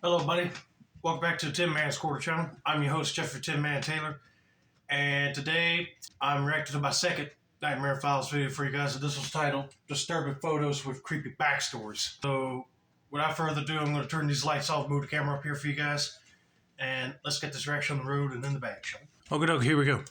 Hello, buddy. Welcome back to the Tin Man's Quarter channel. I'm your host, Jeffrey Tin Man Taylor, and today I'm reacting to my second Nightmare Files video for you guys. And this was titled "Disturbing Photos with Creepy Backstories." So, without further ado, I'm going to turn these lights off, move the camera up here for you guys, and let's get this reaction on the road and in the bag, shall we? Okay, here we go.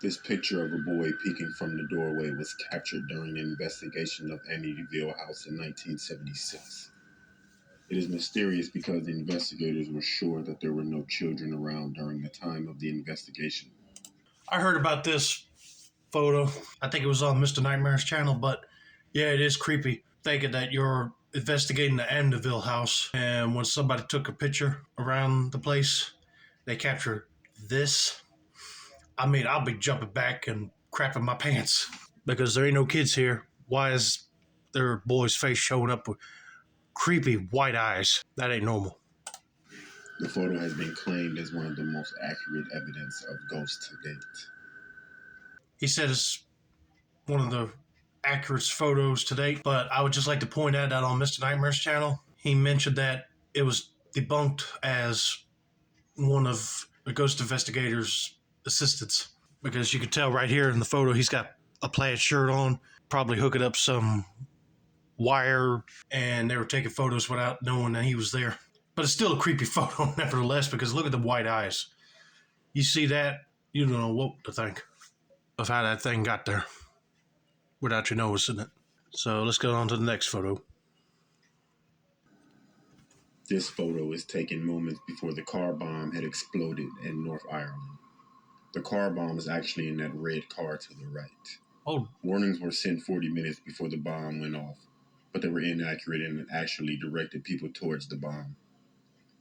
This picture of a boy peeking from the doorway was captured during an investigation of Amityville house in 1976. It is mysterious because the investigators were sure that there were no children around during the time of the investigation. I heard about this photo. I think it was on Mr. Nightmare's channel, but yeah, it is creepy thinking that you're investigating the Amityville house, and when somebody took a picture around the place, they captured this. I mean, I'll be jumping back and crapping my pants because there ain't no kids here. Why is their boy's face showing up with creepy white eyes? That ain't normal. The photo has been claimed as one of the most accurate evidence of ghosts to date. He said it's one of the accurate photos to date, but I would just like to point out that on Mr. Nightmare's channel, he mentioned that it was debunked as one of the ghost investigators' assistants, because you could tell right here in the photo he's got a plaid shirt on, probably hooking up some wire, and they were taking photos without knowing that he was there. But it's still a creepy photo nevertheless, because look at the white eyes. You see that, you don't know what to think of how that thing got there without you noticing it. So let's go on to the next photo. This photo is taken moments before the car bomb had exploded in North Ireland. The car bomb is actually in that red car to the right. Oh. Warnings were sent 40 minutes before the bomb went off, but they were inaccurate and actually directed people towards the bomb.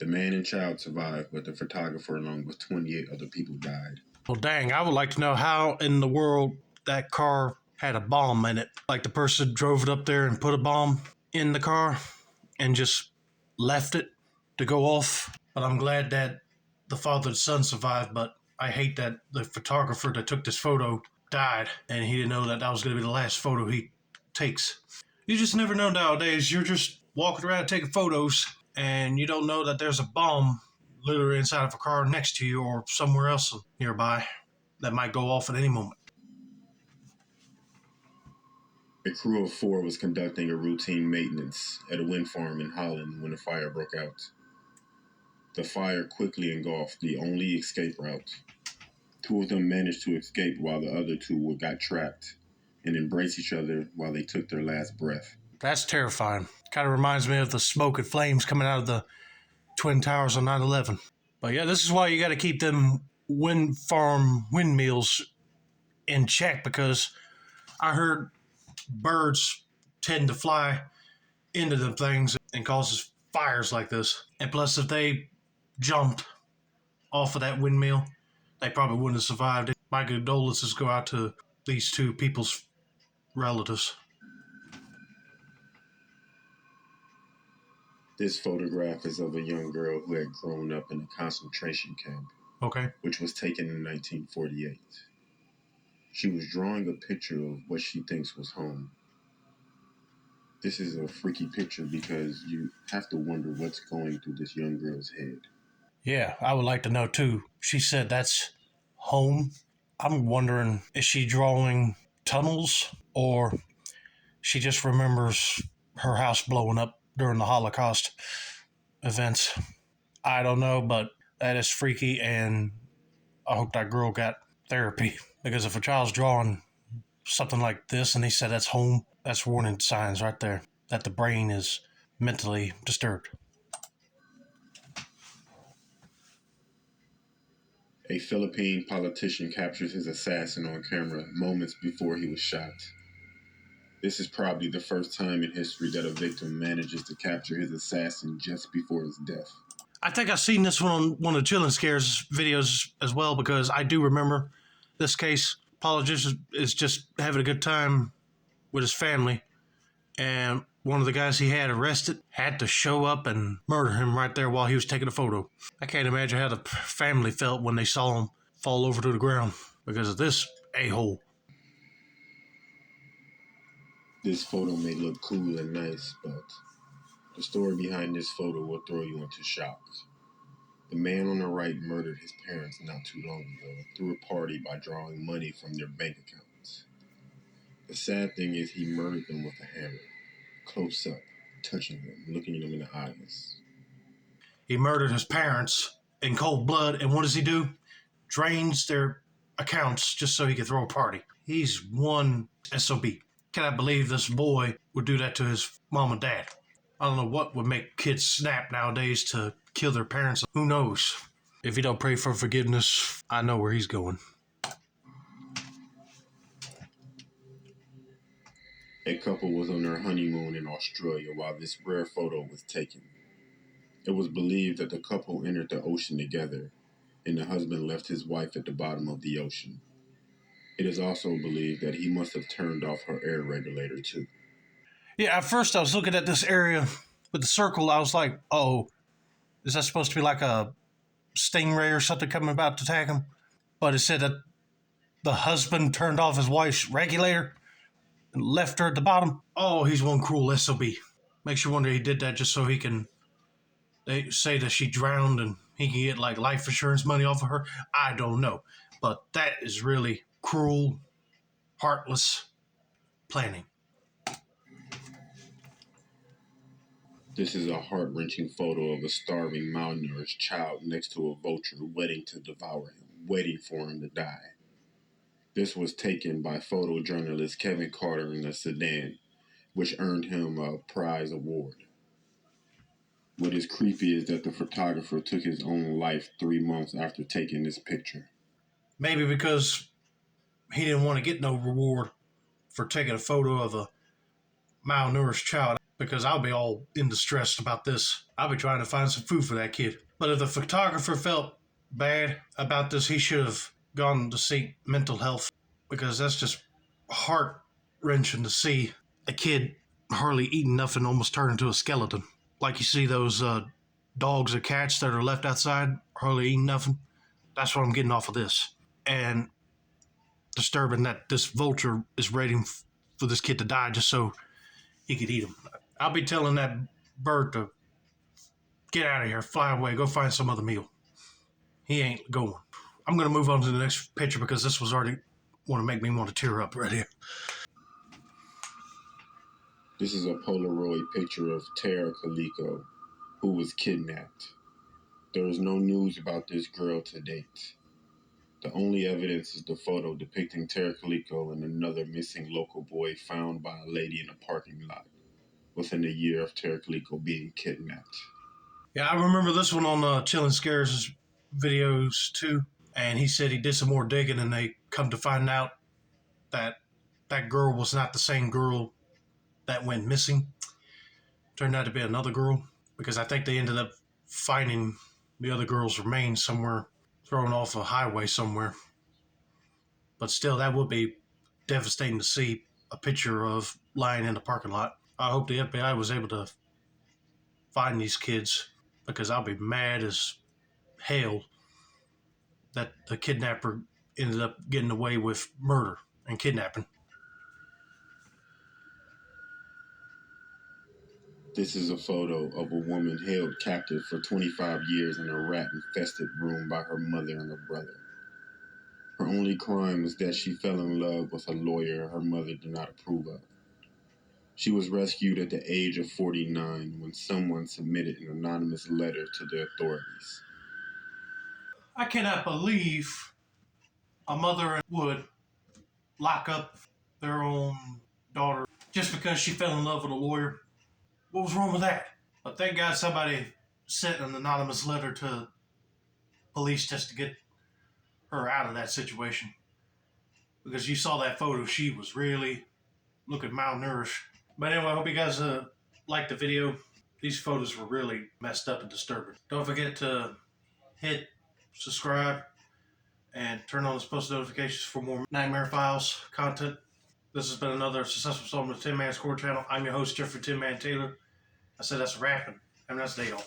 The man and child survived, but the photographer, along with 28 other people, died. Well, dang, I would like to know how in the world that car had a bomb in it. Like the person drove it up there and put a bomb in the car and just left it to go off. But I'm glad that the father and son survived, but I hate that the photographer that took this photo died, and he didn't know that that was going to be the last photo he takes. You just never know nowadays. You're just walking around taking photos, and you don't know that there's a bomb literally inside of a car next to you or somewhere else nearby that might go off at any moment. A crew of 4 was conducting a routine maintenance at a wind farm in Holland when a fire broke out. The fire quickly engulfed the only escape route. 2 of them managed to escape while the other 2 got trapped and embraced each other while they took their last breath. That's terrifying. Kind of reminds me of the smoke and flames coming out of the Twin Towers on 9/11. But yeah, this is why you got to keep them wind farm windmills in check, because I heard birds tend to fly into them things and causes fires like this. And plus, if they jumped off of that windmill, they probably wouldn't have survived. My condolences go out to these 2 people's relatives. This photograph is of a young girl who had grown up in a concentration camp, which was taken in 1948. She was drawing a picture of what she thinks was home. This is a freaky picture because you have to wonder what's going through this young girl's head. Yeah, I would like to know too. She said that's home. I'm wondering, is she drawing tunnels, or she just remembers her house blowing up during the Holocaust events? I don't know, but that is freaky, and I hope that girl got therapy, because if a child's drawing something like this and they said that's home, that's warning signs right there that the brain is mentally disturbed. A Philippine politician captures his assassin on camera moments before he was shot. This is probably the first time in history that a victim manages to capture his assassin just before his death. I think I've seen this one on one of the Chillin' Scares videos as well, because I do remember this case. Politician is just having a good time with his family, and one of the guys he had arrested had to show up and murder him right there while he was taking a photo. I can't imagine how the family felt when they saw him fall over to the ground. because of this a-hole. This photo may look cool and nice, but the story behind this photo will throw you into shock. The man on the right murdered his parents not too long ago through a party by drawing money from their bank accounts. The sad thing is he murdered them with a hammer, close up, touching them, looking them in the eyes. He murdered his parents in cold blood, and what does he do? Drains their accounts just so he could throw a party. He's one SOB. Can I believe this boy would do that to his mom and dad? I don't know what would make kids snap nowadays to kill their parents. Who knows? If he don't pray for forgiveness, I know where he's going. A couple was on their honeymoon in Australia while this rare photo was taken. It was believed that the couple entered the ocean together, and the husband left his wife at the bottom of the ocean. It is also believed that he must have turned off her air regulator too. Yeah, at first I was looking at this area with the circle. I was like, oh, is that supposed to be like a stingray or something coming about to attack him? But it said that the husband turned off his wife's regulator and left her at the bottom. Oh, he's one cruel SOB. Makes you wonder he did that just so he can, they say that she drowned and he can get like life insurance money off of her. I don't know. But that is really cruel, heartless planning. This is a heart-wrenching photo of a starving, malnourished child next to a vulture waiting to devour him, waiting for him to die. This was taken by photojournalist Kevin Carter in the Sudan, which earned him a prize award. What is creepy is that the photographer took his own life 3 months after taking this picture. Maybe because he didn't want to get no reward for taking a photo of a malnourished child, because I'll be all in distress about this. I'll be trying to find some food for that kid. But if the photographer felt bad about this, he should have gone to seek mental health, because that's just heart-wrenching to see a kid hardly eating nothing almost turn into a skeleton. Like you see those dogs or cats that are left outside hardly eating nothing. That's what I'm getting off of this. And disturbing that this vulture is waiting for this kid to die just so he could eat him. I'll be telling that bird to get out of here, fly away, go find some other meal. He ain't going. I'm going to move on to the next picture because this was already want to make me want to tear up right here. This is a Polaroid picture of Tara Kaliko, who was kidnapped. There is no news about this girl to date. The only evidence is the photo depicting Tara Kaliko and another missing local boy found by a lady in a parking lot within a year of Tara Kaliko being kidnapped. Yeah, I remember this one on Chillin' Scares' videos too, and he said he did some more digging and they come to find out that that girl was not the same girl that went missing. Turned out to be another girl, because I think they ended up finding the other girl's remains somewhere, thrown off a highway somewhere. But still, that would be devastating to see a picture of lying in the parking lot. I hope the FBI was able to find these kids, because I'll be mad as hell that the kidnapper ended up getting away with murder and kidnapping. This is a photo of a woman held captive for 25 years in a rat-infested room by her mother and her brother. Her only crime was that she fell in love with a lawyer her mother did not approve of. She was rescued at the age of 49 when someone submitted an anonymous letter to the authorities. I cannot believe a mother would lock up their own daughter just because she fell in love with a lawyer. What was wrong with that? But thank God somebody sent an anonymous letter to police just to get her out of that situation. Because you saw that photo, she was really looking malnourished. But anyway, I hope you guys liked the video. These photos were really messed up and disturbing. Don't forget to hit subscribe and turn on those post notifications for more Nightmare Files content. This has been another successful installment of Tin Man's Core Channel. I'm your host, Jeffrey Tin Man Taylor. I said that's a wrap, and have a nice day, y'all.